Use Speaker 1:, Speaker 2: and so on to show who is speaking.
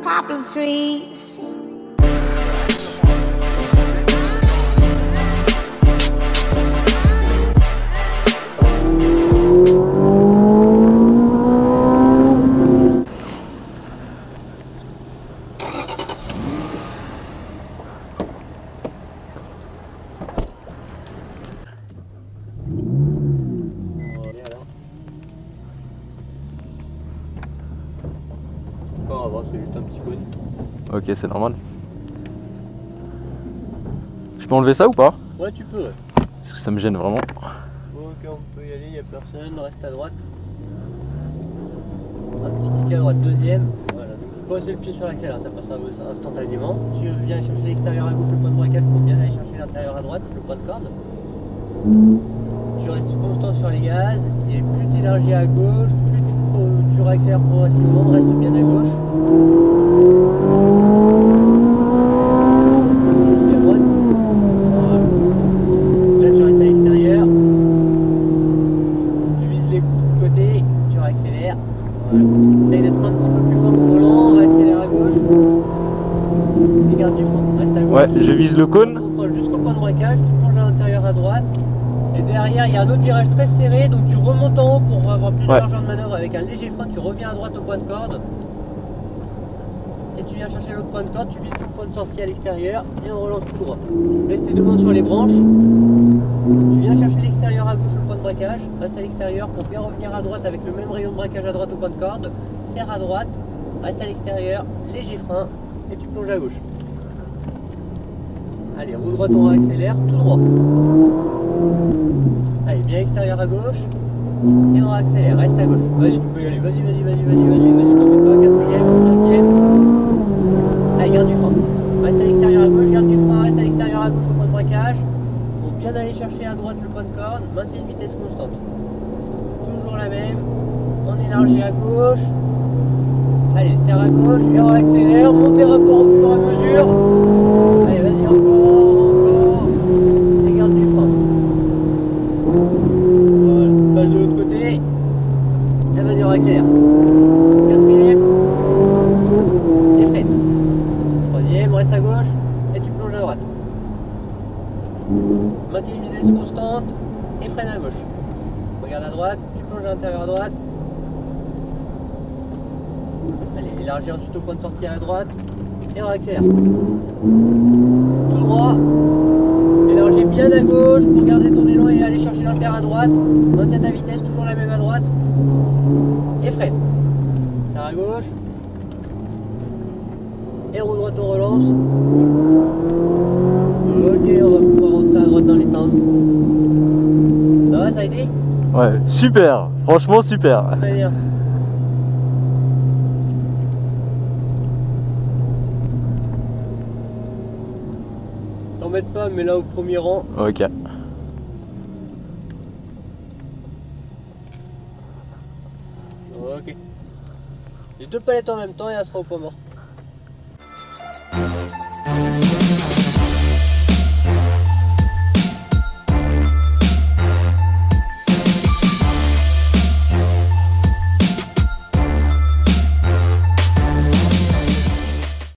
Speaker 1: poplar trees.
Speaker 2: C'est juste un petit cône.
Speaker 3: Ok, c'est normal. Je peux enlever ça ou pas?
Speaker 2: Ouais, tu peux. Ouais.
Speaker 3: Parce que ça me gêne vraiment.
Speaker 2: Ok, on peut y aller, il n'y a personne, reste à droite. Un petit kick à droite, deuxième. Voilà, donc tu poses le pied sur l'accélérateur, ça passera instantanément. Tu viens chercher l'extérieur à gauche, le point de braquage pour bien aller chercher l'intérieur à droite, le point de corde. Tu restes constant sur les gaz, et plus tu élargis à gauche, plus tu réaccélères progressivement, reste bien à gauche. Petit kick à droite. Voilà. Là tu restes à l'extérieur. Tu vises les côtés, tu réaccélères. Voilà. Essaye d'être un petit peu plus fort au volant, réaccélère à gauche. Et garde du frein, reste à gauche.
Speaker 3: Ouais, je vise le cône.
Speaker 2: Jusqu'au point de braquage, tu plonges à l'intérieur à droite. Et derrière, il y a un autre virage très serré, donc tu remontes en haut pour avoir plus de largeur de manœuvre avec un léger frein. Tu reviens à droite au point de corde. Et tu viens chercher l'autre point de corde, tu vises le point de sortie à l'extérieur et on relance tout droit. Laisse tes deux mains sur les branches. Tu viens chercher l'extérieur à gauche au point de braquage. Reste à l'extérieur pour bien revenir à droite avec le même rayon de braquage à droite au point de corde. Serre à droite, reste à l'extérieur, léger frein et tu plonges à gauche. Allez, roue droite, on réaccélère, tout droit. Allez, bien extérieur à gauche. Et on réaccélère, reste à gauche. Vas-y, tu peux y aller, vas-y, t'embête pas, quatrième, cinquième. Allez, garde du frein. Reste à l'extérieur à gauche, garde du frein, reste à l'extérieur à gauche au point de braquage. Pour bien aller chercher à droite le point de corde, maintiens une vitesse constante. Toujours la même. On élargit à gauche. Allez, serre à gauche et on réaccélère. Montez rapport au fur et à mesure. Allez, vas-y, encore. Et garde du frein. Voilà, passe de l'autre côté. Et vas-y, on réaccélère. Quatrième. Et freine. Troisième, reste à gauche. Et tu plonges à droite. Maintiens une vitesse constante. Et freine à gauche. Regarde à droite. Tu plonges à l'intérieur à droite. Allez, élargis ensuite au point de sortie à droite. Et on réaccélère. Tout droit. Élargis bien à gauche pour garder ton élan et aller chercher l'inter à droite. Maintiens ta vitesse, toujours la même à droite. Et freine. Serre à gauche. Et roue droite, on relance. Ok, on va pouvoir rentrer à droite dans les stands. Ça va, ça a été?
Speaker 3: Ouais, super. Franchement, super.
Speaker 2: Très bien. T'embête pas, mais là au premier rang.
Speaker 3: Ok.
Speaker 2: Ok. Les deux palettes en même temps et elle sera au point mort.